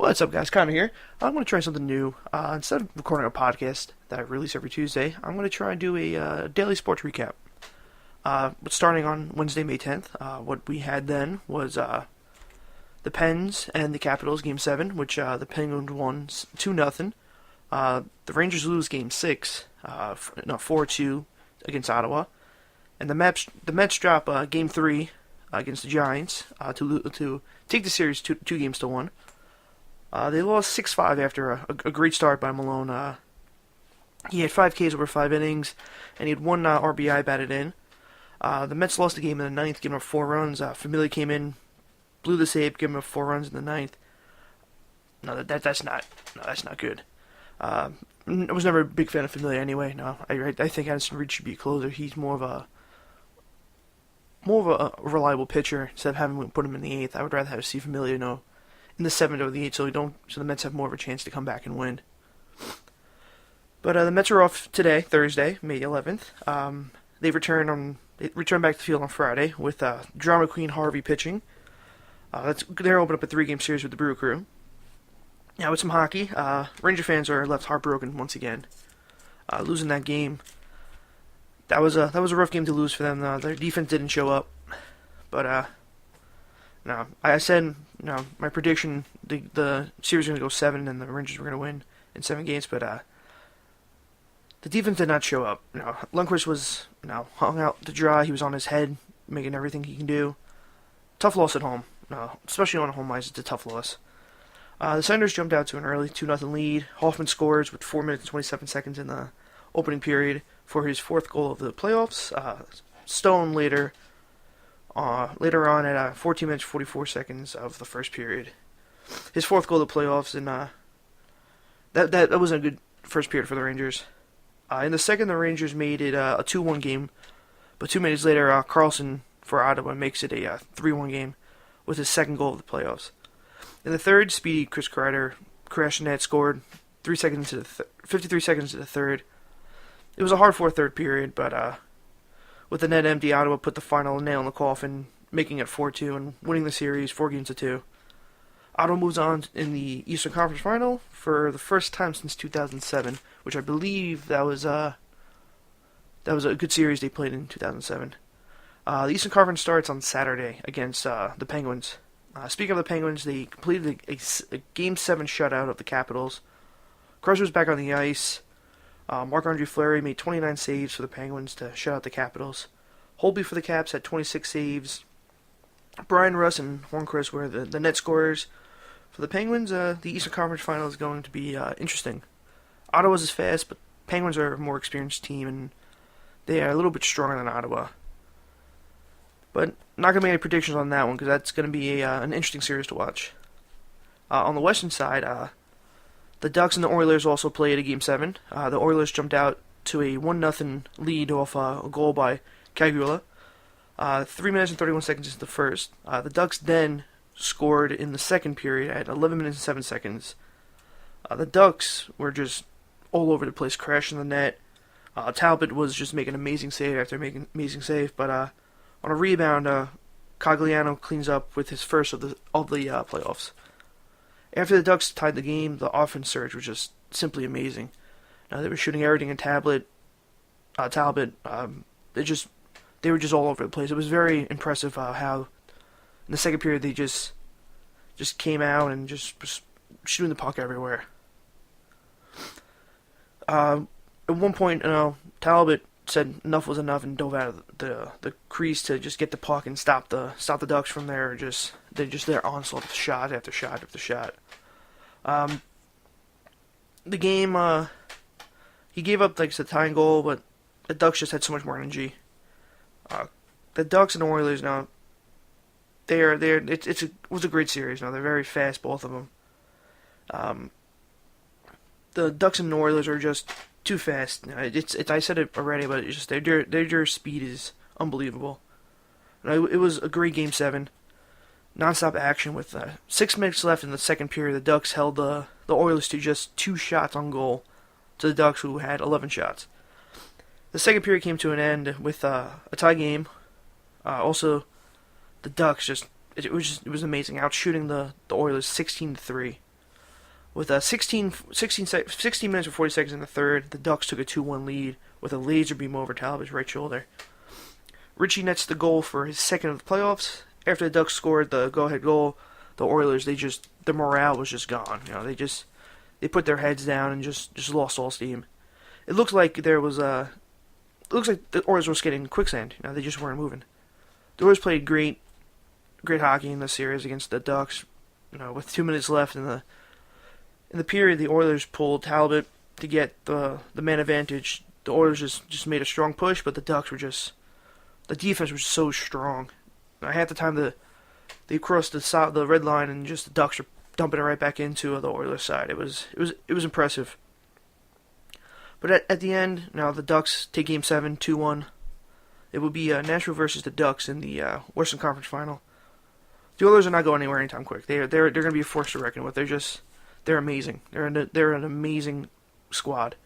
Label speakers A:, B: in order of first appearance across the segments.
A: What's up, guys? Connor here. I'm going to try something new. Instead of recording a podcast that I release every Tuesday, I'm going to try and do a daily sports recap. Starting on Wednesday, May 10th, what we had then was the Pens and the Capitals Game 7, which the Penguins won 2-0. The Rangers lose Game 6, 4-2 against Ottawa. And the Mets drop Game 3 against the Giants to take the series 2-1. They lost 6-5 after a great start by Malone. He had 5 Ks over 5 innings, and he had 1 RBI batted in. The Mets lost the game in the ninth, giving up 4 runs. Familia came in, blew the save, giving up 4 runs in the ninth. That's not good. I was never a big fan of Familia anyway. No, I think Addison Reed should be a closer. He's more of a reliable pitcher. Instead of having to put him in the 8th, I would rather have see Familia, in the 7th or the 8th, so the Mets have more of a chance to come back and win. But the Mets are off today, Thursday, May 11th. They return back to the field on Friday with Drama Queen Harvey pitching. They're opening up a 3-game series with the Brew Crew. Now with some hockey, Ranger fans are left heartbroken once again, losing that game. That was a rough game to lose for them. Their defense didn't show up, but no, I said my prediction the series was going to go 7 and the Rangers were going to win in 7 games, but the defense did not show up. Lundqvist was hung out to dry. He was on his head, making everything he can do. Tough loss at home. Especially on home ice, it's a tough loss. The Senators jumped out to an early 2-0 lead. Hoffman scores with 4 minutes and 27 seconds in the opening period for his 4th goal of the playoffs. Stone later on at 14 minutes 44 seconds of the first period. His 4th goal of the playoffs, and that wasn't a good first period for the Rangers. In the second, the Rangers made it a 2-1 game, but 2 minutes later, Carlson for Ottawa makes it a 3-1 game with his 2nd goal of the playoffs. In the third, speedy Chris Kreider crashed net, scored 53 seconds into the third. It was a hard-fought third period, but with the net empty, Ottawa put the final nail in the coffin, making it 4-2 and winning the series 4-2. Ottawa moves on in the Eastern Conference Final for the first time since 2007, which I believe that was a good series they played in 2007. The Eastern Conference starts on Saturday against the Penguins. Speaking of the Penguins, they completed a Game 7 shutout of the Capitals. Crosby was back on the ice. Marc-Andre Fleury made 29 saves for the Penguins to shut out the Capitals. Holtby for the Caps had 26 saves. Brian Russ and Hornqvist were the net scorers. For the Penguins, the Eastern Conference Final is going to be interesting. Ottawa's is fast, but Penguins are a more experienced team, and they are a little bit stronger than Ottawa. But not going to make any predictions on that one, because that's going to be an interesting series to watch. On the Western side, the Ducks and the Oilers also played a Game 7. The Oilers jumped out to a 1-0 lead off a goal by Cagula. 3 minutes and 31 seconds into the first. The Ducks then scored in the second period at 11 minutes and 7 seconds. The Ducks were just all over the place, crashing the net. Talbot was just making amazing save after making amazing save, but on a rebound, Cogliano cleans up with his first of the playoffs. After the Ducks tied the game, the offense surge was just simply amazing. They were shooting everything in Talbot. They were just all over the place. It was very impressive how in the second period they just came out and just was shooting the puck everywhere. At one point, Talbot said enough was enough and dove out of the crease to just get the puck and stop the Ducks from there. They're just their onslaught of shot after shot after shot. The game, he gave up the tying goal, but the Ducks just had so much more energy. The Ducks and the Oilers now, it was a great series. They're very fast, both of them. The Ducks and the Oilers are just too fast. I said it already, but it's just their speed is unbelievable. It was a great Game 7. Non-stop action with 6 minutes left in the second period. The Ducks held the Oilers to just 2 shots on goal to the Ducks, who had 11 shots. The second period came to an end with a tie game. Also, the Ducks it was amazing, out shooting the Oilers 16-3. With 16 minutes and 40 seconds in the third, the Ducks took a 2-1 lead with a laser beam over Talbot's right shoulder. Richie nets the goal for his second of the playoffs. After the Ducks scored the go-ahead goal, the Oilers, the morale was just gone. They put their heads down and just lost all steam. It looks like the Oilers were skating quicksand. They just weren't moving. The Oilers played great hockey in the series against the Ducks. With 2 minutes left in the period, the Oilers pulled Talbot to get the man advantage. The Oilers just made a strong push, but the Ducks the defense was so strong. Half the time they crossed the red line and just the Ducks were dumping it right back into the Oilers side. It was impressive. But at the end, now the Ducks take Game 7, 2-1. It will be Nashville versus the Ducks in the Western Conference Final. The Oilers are not going anywhere anytime quick. They're going to be a force to reckon with. They're amazing. They're an amazing squad.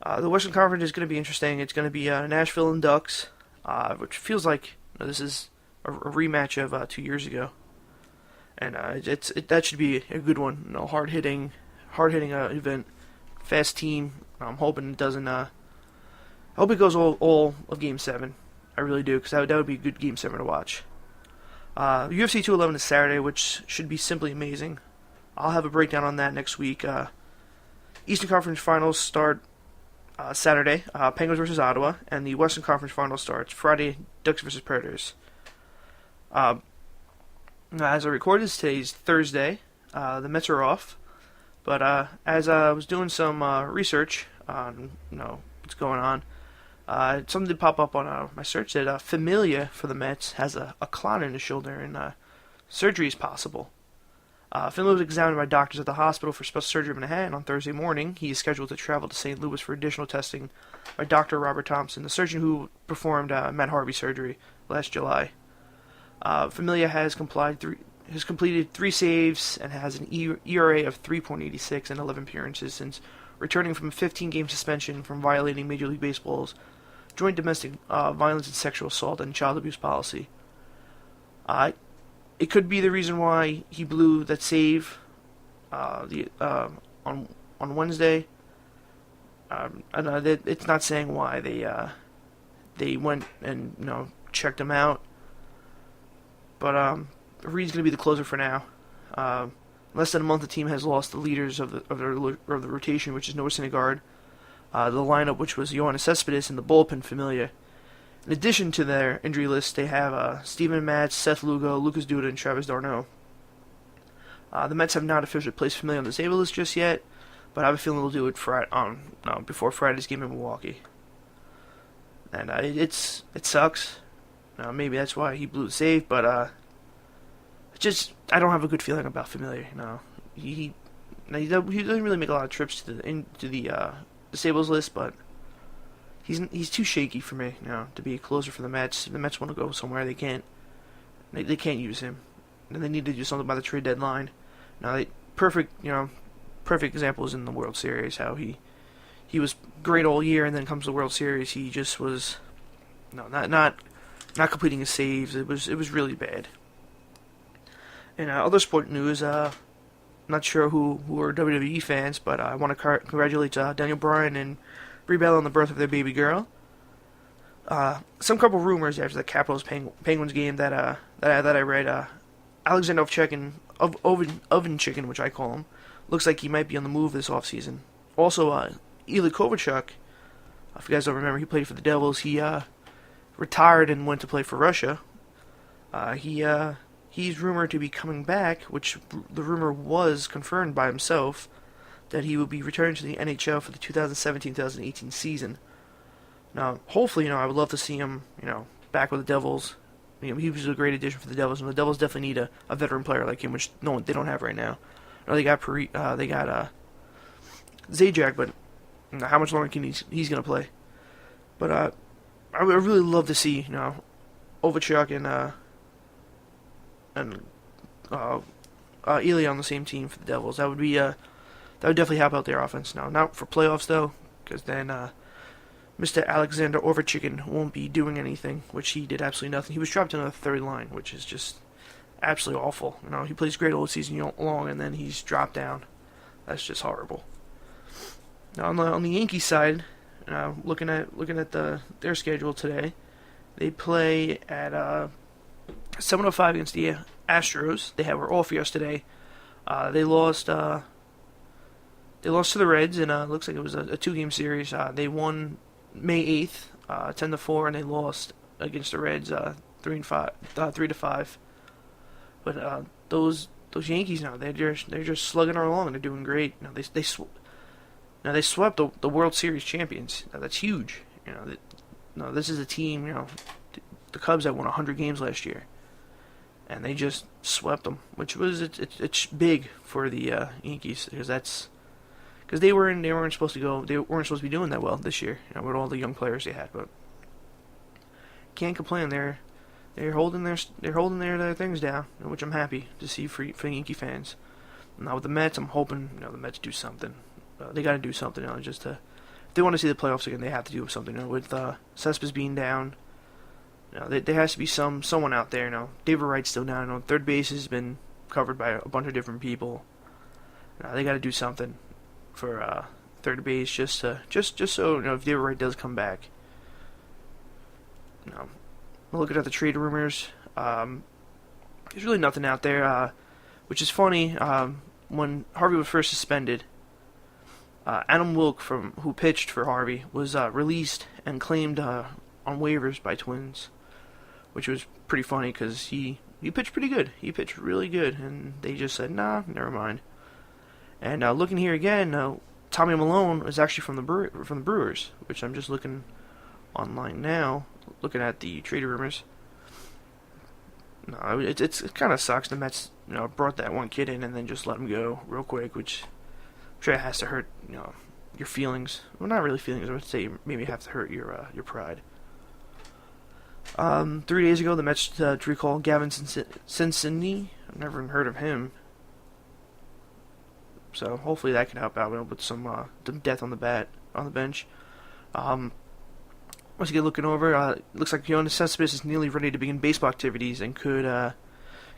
A: The Western Conference is going to be interesting. It's going to be Nashville and Ducks, which feels like this is a rematch of 2 years ago, and that should be a good one. Hard hitting event, fast team. I'm hoping it doesn't. I hope it goes all of Game 7. I really do, because that would be a good Game 7 to watch. UFC 211 is Saturday, which should be simply amazing. I'll have a breakdown on that next week. Eastern Conference Finals start Saturday, Penguins versus Ottawa, and the Western Conference Finals starts Friday, Ducks versus Predators. As I record this, today's Thursday. The Mets are off, but as I was doing some research on what's going on, something did pop up on my search that Familia for the Mets has a clot in his shoulder and surgery is possible. Familia was examined by doctors at the hospital for special surgery in Manhattan on Thursday morning. He is scheduled to travel to St. Louis for additional testing by Dr. Robert Thompson, the surgeon who performed Matt Harvey's surgery last July. Familia has completed 3 saves and has an ERA of 3.86 in 11 appearances since returning from a 15-game suspension from violating Major League Baseball's joint domestic violence and sexual assault and child abuse policy. It could be the reason why he blew that save on Wednesday. It's not saying why they went and checked him out, but Reed's going to be the closer for now. Less than a month, the team has lost the leaders of the rotation, which is Noah Syndergaard, the lineup, which was Yoenis Cespedes, and the bullpen, Familia. In addition to their injury list, they have Steven Matz, Seth Lugo, Lucas Duda, and Travis d'Arnaud. The Mets have not officially placed Familia on the disabled list just yet, but I have a feeling they'll do it before Friday's game in Milwaukee. And it sucks. Maybe that's why he blew the save, but I don't have a good feeling about Familia. He doesn't really make a lot of trips to the disables list, but he's too shaky for me to be a closer for the Mets. If the Mets want to go somewhere, they can't use him, and they need to do something by the trade deadline. Perfect example is in the World Series, how he was great all year, and then comes the World Series, he just was not completing his saves. It was really bad. And other sport news, not sure who are WWE fans, but I want to congratulate Daniel Bryan and Brie Bella on the birth of their baby girl. Some couple rumors after the Capitals Penguins game that I read. Alexander Ovechkin, which I call him, looks like he might be on the move this offseason. Also, Ilya Kovalchuk, if you guys don't remember, he played for the Devils. He retired and went to play for Russia. He's rumored to be coming back, which the rumor was confirmed by himself, that he will be returning to the NHL for the 2017-2018 season. Now, hopefully, I would love to see him, back with the Devils. He was a great addition for the Devils, and the Devils definitely need a veteran player like him, which they don't have right now. They got Zajac, but how much longer he's going to play? But I would really love to see Ovechuk and Ilya on the same team for the Devils. That would definitely help out their offense. Now, not for playoffs though, because then Mr. Alexander Ovechkin won't be doing anything, which he did absolutely nothing. He was dropped into the third line, which is just absolutely awful. He plays great all season long, and then he's dropped down. That's just horrible. Now on the Yankees side, looking at their schedule today, they play at 7:05 against the Astros. They were off yesterday. They lost. They lost to the Reds, and looks like it was a two-game series. They won May 8th, 10-4, and they lost against the Reds 3-5. But those Yankees now they're just slugging along and they're doing great. Now they swept the World Series champions. Now that's huge. This is a team. The Cubs that won 100 games last year, and they just swept them, which was it's big for the Yankees because they weren't supposed to be doing that well this year. With all the young players they had, but can't complain. They're holding their things down, which I'm happy to see for Yankee fans. Now with the Mets, I'm hoping the Mets do something. They got to do something now. If they want to see the playoffs again, they have to do something. With Cespedes being down, there has to be someone out there. David Wright's still down. Third base has been covered by a bunch of different people. They got to do something for third base, just so if David Wright does come back. Looking at the trade rumors, there's really nothing out there, which is funny. When Harvey was first suspended, Adam Wilk, who pitched for Harvey, was released and claimed on waivers by Twins, which was pretty funny because he pitched pretty good. He pitched really good, and they just said, nah, never mind. And looking here again, Tommy Malone is actually from the Brewers, which I'm just looking online now, looking at the trade rumors. No, it kind of sucks. The Mets, brought that one kid in and then just let him go real quick, which I'm sure has to hurt, your feelings. Well, not really feelings. I would say maybe have to hurt your pride. 3 days ago, the Mets to recall Gavin Cincinnati. I've never even heard of him. So hopefully that can help out with some depth on the bench. Once again, looking over, looks like Jonas Cespedes is nearly ready to begin baseball activities and could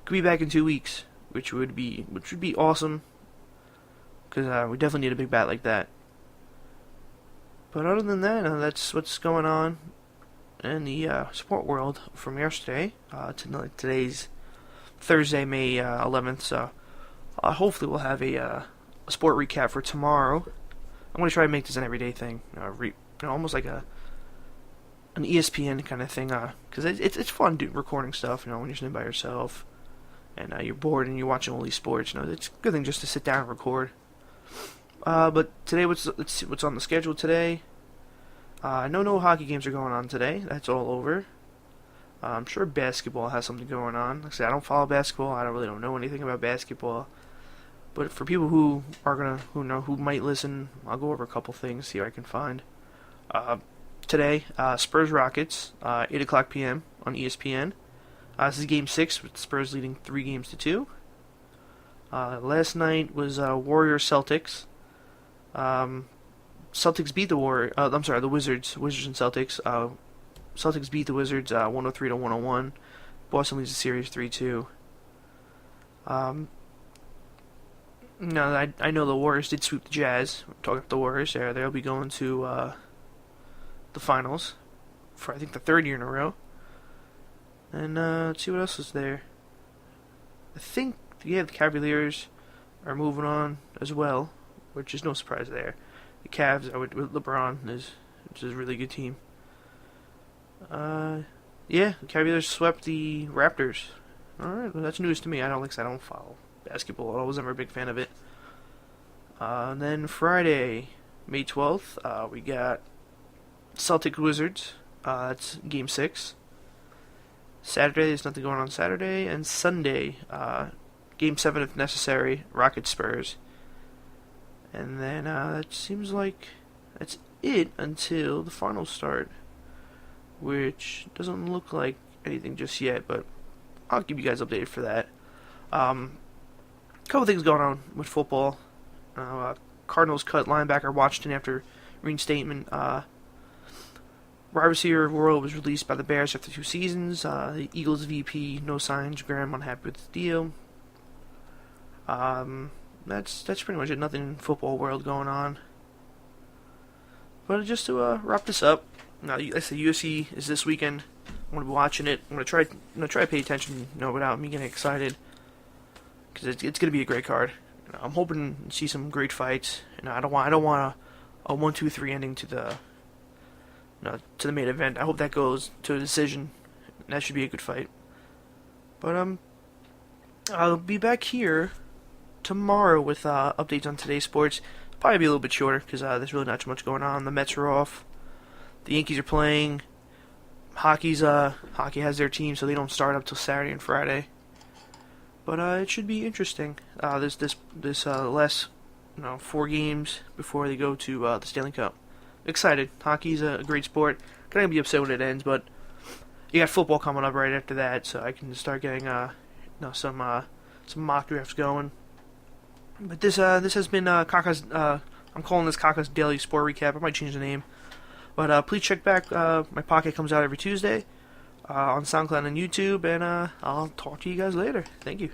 A: be back in 2 weeks, which would be awesome. Because we definitely need a big bat like that. But other than that, that's what's going on in the sport world from yesterday. Today's Thursday, May 11th. So hopefully we'll have a sport recap for tomorrow. I'm going to try to make this an everyday thing, almost like an ESPN kind of thing, because it's fun recording stuff, when you're sitting by yourself and you're bored and you're watching all these sports. It's a good thing just to sit down and record. But today, let's see what's on the schedule today. No hockey games are going on today. That's all over. I'm sure basketball has something going on. Like I said, I don't follow basketball. I don't know anything about basketball. But for people who might listen, I'll go over a couple things, see what I can find. Today, Spurs Rockets, 8 o'clock p.m. on ESPN. This is Game 6, with Spurs leading 3-2. Last night was Warriors Celtics. Celtics beat the the Wizards. Wizards and Celtics. Celtics beat the Wizards 103-101. Boston leads the series 3-2. I know the Warriors did sweep the Jazz. We're talking about the Warriors. They'll be going to the finals for I think the third year in a row. And let's see what else is there. I think the Cavaliers are moving on as well, which is no surprise there. The Cavs with LeBron which is a really good team. The Cavaliers swept the Raptors. All right, well, that's news to me. I don't follow basketball. I was never a big fan of it. And then Friday, May 12th, we got Celtic Wizards. That's Game 6. Saturday, there's nothing going on Saturday. And Sunday, Game 7 if necessary, Rockets Spurs. And then that seems like that's it until the finals start, which doesn't look like anything just yet, but I'll keep you guys updated for that. Couple things going on with football. Cardinals cut linebacker Washington after reinstatement. Wide receiver Royal was released by the Bears after 2 seasons. The Eagles VP, no signs. Graham unhappy with the deal. that's pretty much it. Nothing in football world going on. But just to wrap this up, now like I said, UFC is this weekend. I'm gonna be watching it. I'm gonna try to pay attention, without me getting excited, because it's gonna be a great card. I'm hoping to see some great fights. I don't want a 1-2-3 ending to the main event. I hope that goes to a decision. That should be a good fight. But I'll be back here tomorrow with updates on today's sports. Probably be a little bit shorter because there's really not too much going on. The Mets are off. The Yankees are playing. Hockey has their team, so they don't start up till Saturday and Friday. But it should be interesting. This last 4 games before they go to the Stanley Cup. Excited. Hockey's a great sport. Gonna be upset when it ends, but you got football coming up right after that, so I can start getting some mock drafts going. But this has been Kaka's. I'm calling this Kaka's Daily Sport Recap. I might change the name, but please check back. My podcast comes out every Tuesday on SoundCloud and YouTube, and I'll talk to you guys later. Thank you.